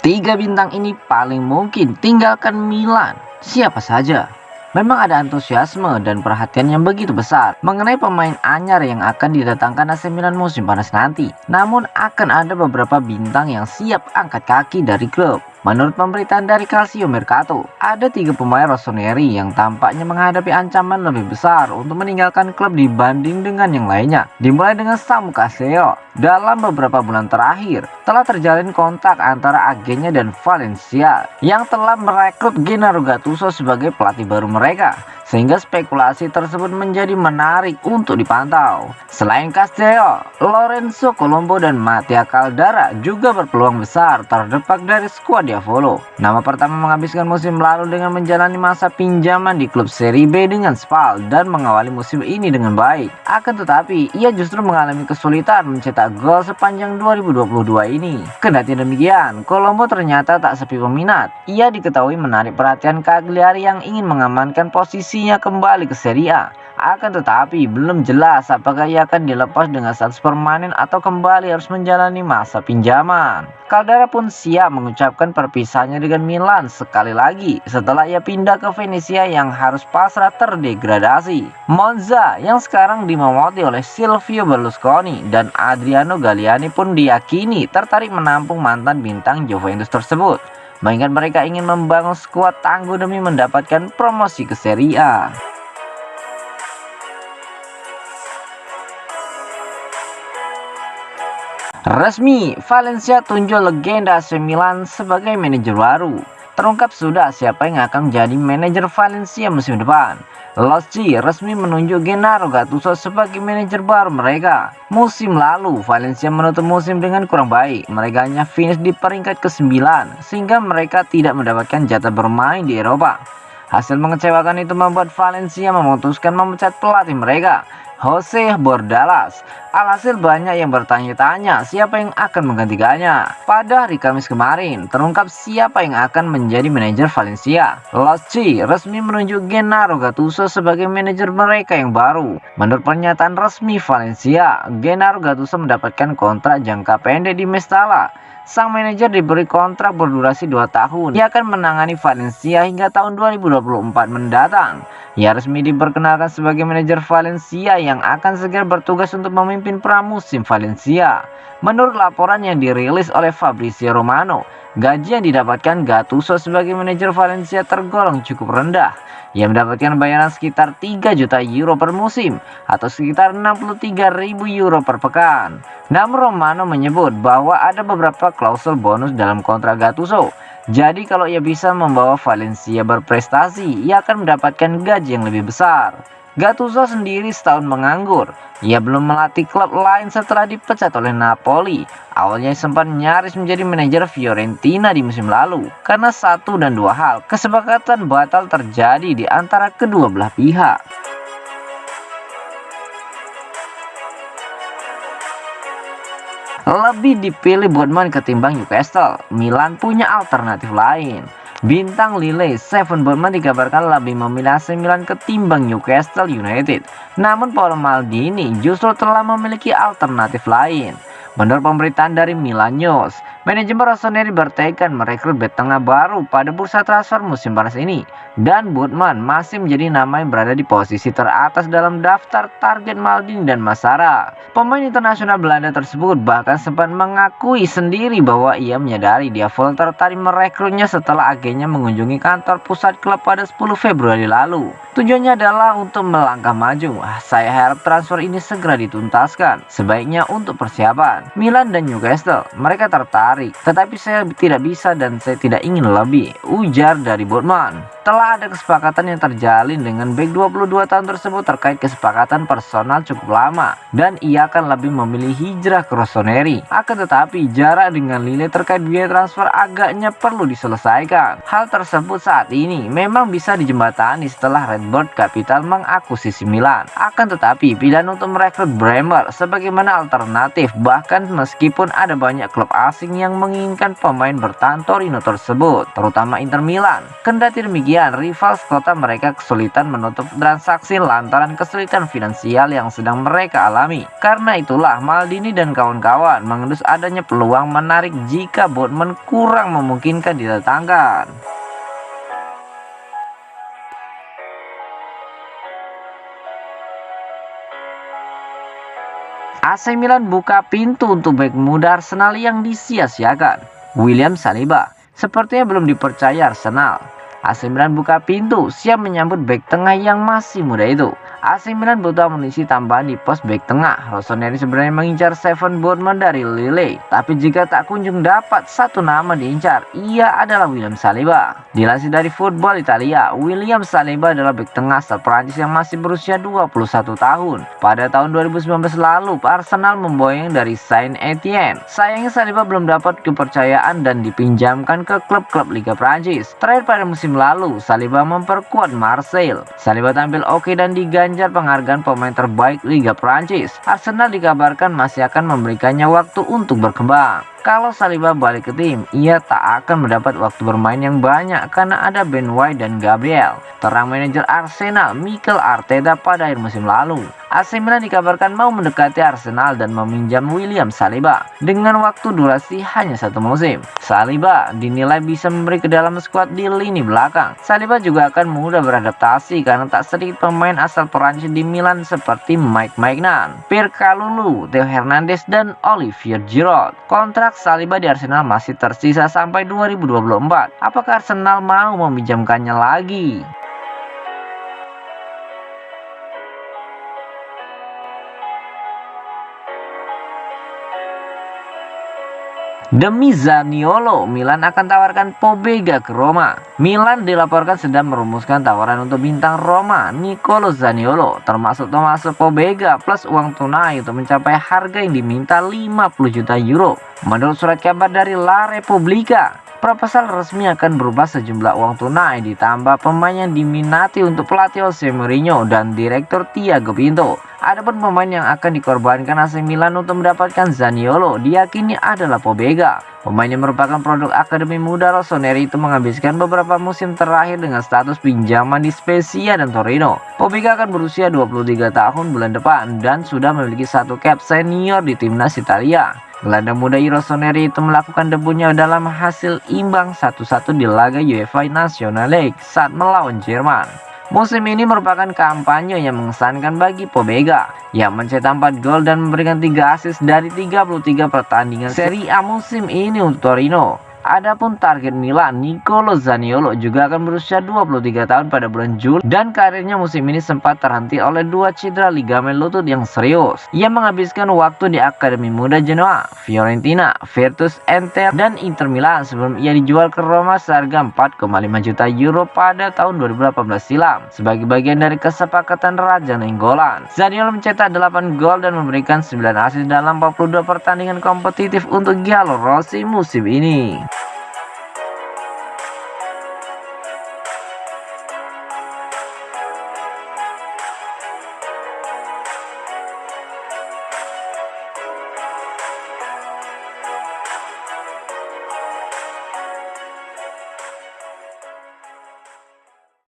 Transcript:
Tiga bintang ini paling mungkin tinggalkan Milan. Siapa saja? Memang ada antusiasme dan perhatian yang begitu besar mengenai pemain anyar yang akan didatangkan AC Milan musim panas nanti. Namun akan ada beberapa bintang yang siap angkat kaki dari klub. Menurut pemberitaan dari Calcio Mercato, ada 3 pemain rossoneri yang tampaknya menghadapi ancaman lebih besar untuk meninggalkan klub dibanding dengan yang lainnya. Dimulai dengan Samu Cassio. Dalam beberapa bulan terakhir, telah terjalin kontak antara agennya dan Valencia yang telah merekrut Gennaro Gattuso sebagai pelatih baru mereka, sehingga spekulasi tersebut menjadi menarik untuk dipantau. Selain Castello, Lorenzo Colombo dan Mattia Caldara juga berpeluang besar terdepak dari skuad Diavolo. Nama pertama menghabiskan musim lalu dengan menjalani masa pinjaman di klub Serie B dengan Spal dan mengawali musim ini dengan baik. Akan tetapi, ia justru mengalami kesulitan mencetak gol sepanjang 2022 ini. Kendati demikian, Colombo ternyata tak sepi peminat. Ia diketahui menarik perhatian Cagliari yang ingin mengamankan posisinya kembali ke Serie A. Akan tetapi belum jelas apakah ia akan dilepas dengan status permanen atau kembali harus menjalani masa pinjaman. Caldara pun siap mengucapkan perpisahannya dengan Milan sekali lagi setelah ia pindah ke Venezia yang harus pasrah terdegradasi. Monza yang sekarang dimawati oleh Silvio Berlusconi dan Adriano Galliani pun diyakini tertarik menampung mantan bintang Juventus tersebut, mengingat mereka ingin membangun skuad tangguh demi mendapatkan promosi ke Serie A. Resmi, Valencia tunjuk legenda AC Milan sebagai manajer baru. Terungkap sudah siapa yang akan menjadi manajer Valencia musim depan. Losci resmi menunjuk Gennaro Gattuso sebagai manajer baru mereka. Musim lalu, Valencia menutup musim dengan kurang baik. Mereka hanya finish di peringkat ke-9, sehingga mereka tidak mendapatkan jatah bermain di Eropa. Hasil mengecewakan itu membuat Valencia memutuskan memecat pelatih mereka, Jose Bordalas. Alhasil banyak yang bertanya-tanya siapa yang akan menggantikannya. Pada hari Kamis kemarin, terungkap siapa yang akan menjadi manajer Valencia. Losci resmi menunjuk Gennaro Gattuso sebagai manajer mereka yang baru. Menurut pernyataan resmi Valencia, Gennaro Gattuso mendapatkan kontrak jangka pendek di Mestalla. Sang manajer diberi kontrak berdurasi 2 tahun. Ia akan menangani Valencia hingga tahun 2024 mendatang. Ia resmi diperkenalkan sebagai manajer Valencia yang akan segera bertugas untuk memimpin pramusim Valencia. Menurut laporan yang dirilis oleh Fabrizio Romano, gaji yang didapatkan Gattuso sebagai manajer Valencia tergolong cukup rendah. Ia mendapatkan bayaran sekitar 3 juta euro per musim atau sekitar 63.000 euro per pekan. Namun Romano menyebut bahwa ada beberapa klausul bonus dalam kontrak Gattuso. Jadi kalau ia bisa membawa Valencia berprestasi, ia akan mendapatkan gaji yang lebih besar. Gattuso sendiri setahun menganggur. Ia belum melatih klub lain setelah dipecat oleh Napoli. Awalnya sempat nyaris menjadi manajer Fiorentina di musim lalu. Karena 1 dan 2 hal, kesepakatan batal terjadi di antara kedua belah pihak. Lebih dipilih Botman ketimbang Newcastle, Milan punya alternatif lain. Bintang Lille, Steven Botman dikabarkan lebih memilih AC Milan ketimbang Newcastle United. Namun Paolo Maldini justru telah memiliki alternatif lain. Menurut pemberitaan dari Milan News, manajemen rossoneri bertekad merekrut bek tengah baru pada bursa transfer musim panas ini. Dan Botman masih menjadi nama yang berada di posisi teratas dalam daftar target Maldini dan Massara. Pemain internasional Belanda tersebut bahkan sempat mengakui sendiri bahwa ia menyadari Diavolo tertarik merekrutnya setelah agennya mengunjungi kantor pusat klub pada 10 Februari lalu. Tujuannya adalah untuk melangkah maju. Saya harap transfer ini segera dituntaskan, sebaiknya untuk persiapan. Milan dan Newcastle. Mereka tertarik, tetapi saya tidak bisa dan saya tidak ingin lebih, ujar dari Botman. Telah ada kesepakatan yang terjalin dengan bek 22 tahun tersebut terkait kesepakatan personal cukup lama, dan ia akan lebih memilih hijrah ke Rossoneri. Akan tetapi jarak dengan Lille terkait biaya transfer agaknya perlu diselesaikan. Hal tersebut saat ini memang bisa dijembatani setelah Red Bird Capital mengakuisisi Milan. Akan tetapi pilihan untuk merekrut Bremer sebagaimana alternatif, bahkan meskipun ada banyak klub asing yang menginginkan pemain bertahan Torino tersebut, terutama Inter Milan. Kendati demikian, rival sekota mereka kesulitan menutup transaksi lantaran kesulitan finansial yang sedang mereka alami. Karena itulah Maldini dan kawan-kawan mengendus adanya peluang menarik jika Botman kurang memungkinkan didatangkan. AC Milan buka pintu untuk bek muda Arsenal yang disia-siakan, William Saliba. Sepertinya belum dipercaya Arsenal. AC Milan buka pintu, siap menyambut bek tengah yang masih muda itu. AC Milan butuh amunisi tambahan di pos bek tengah. Rossoneri sebenarnya mengincar Steven Botman dari Lille, tapi jika tak kunjung dapat satu nama diincar, ia adalah William Saliba. Dilansir dari Football Italia, William Saliba adalah bek tengah asal Prancis yang masih berusia 21 tahun. Pada tahun 2019 lalu, Arsenal memboyong dari Saint-Étienne. Sayangnya Saliba belum dapat kepercayaan dan dipinjamkan ke klub-klub Liga Prancis. Terakhir pada musim lalu, Saliba memperkuat Marseille. Saliba tampil oke dan diganjar penghargaan pemain terbaik Liga Prancis. Arsenal dikabarkan masih akan memberikannya waktu untuk berkembang. Kalau Saliba balik ke tim, ia tak akan mendapat waktu bermain yang banyak karena ada Ben White dan Gabriel, terang manajer Arsenal Mikel Arteta pada akhir musim lalu. AC Milan dikabarkan mau mendekati Arsenal dan meminjam William Saliba dengan waktu durasi hanya satu musim. Saliba dinilai bisa memberi kedalaman skuad di lini belakang. Saliba juga akan mudah beradaptasi karena tak sedikit pemain asal Perancis di Milan seperti Mike Maignan, Pierre Kalulu, Theo Hernandez, dan Olivier Giroud. Kontrak Saliba di Arsenal masih tersisa sampai 2024. Apakah Arsenal mau meminjamkannya lagi? Demi Zaniolo, Milan akan tawarkan Pobega ke Roma. Milan dilaporkan sedang merumuskan tawaran untuk bintang Roma, Nicolo Zaniolo, termasuk Tommaso Pobega plus uang tunai untuk mencapai harga yang diminta 50 juta euro. Menurut surat kabar dari La Repubblica, proposal resmi akan berubah sejumlah uang tunai ditambah pemain yang diminati untuk pelatih Jose Mourinho dan direktur Thiago Pinto. Adapun pemain yang akan dikorbankan AC Milan untuk mendapatkan Zaniolo diyakini adalah Pobega. Pemain yang merupakan produk akademi muda Rossoneri itu menghabiskan beberapa musim terakhir dengan status pinjaman di Spezia dan Torino. Pobega akan berusia 23 tahun bulan depan dan sudah memiliki satu cap senior di timnas Italia. Gelandang muda Rossoneri itu melakukan debutnya dalam hasil imbang 1-1 di laga UEFA National League saat melawan Jerman. Musim ini merupakan kampanye yang mengesankan bagi Pobega, yang mencetak 4 gol dan memberikan 3 assist dari 33 pertandingan Serie A musim ini untuk Torino. Adapun target Milan, Nicolo Zaniolo juga akan berusia 23 tahun pada bulan Juli dan karirnya musim ini sempat terhenti oleh 2 cedera ligamen lutut yang serius. Ia menghabiskan waktu di Akademi Muda Genoa, Fiorentina, Virtus Entella, dan Inter Milan sebelum ia dijual ke Roma seharga 4,5 juta euro pada tahun 2018 silam sebagai bagian dari kesepakatan Raja Nainggolan. Zaniolo mencetak 8 gol dan memberikan 9 assist dalam 42 pertandingan kompetitif untuk Giallorossi musim ini.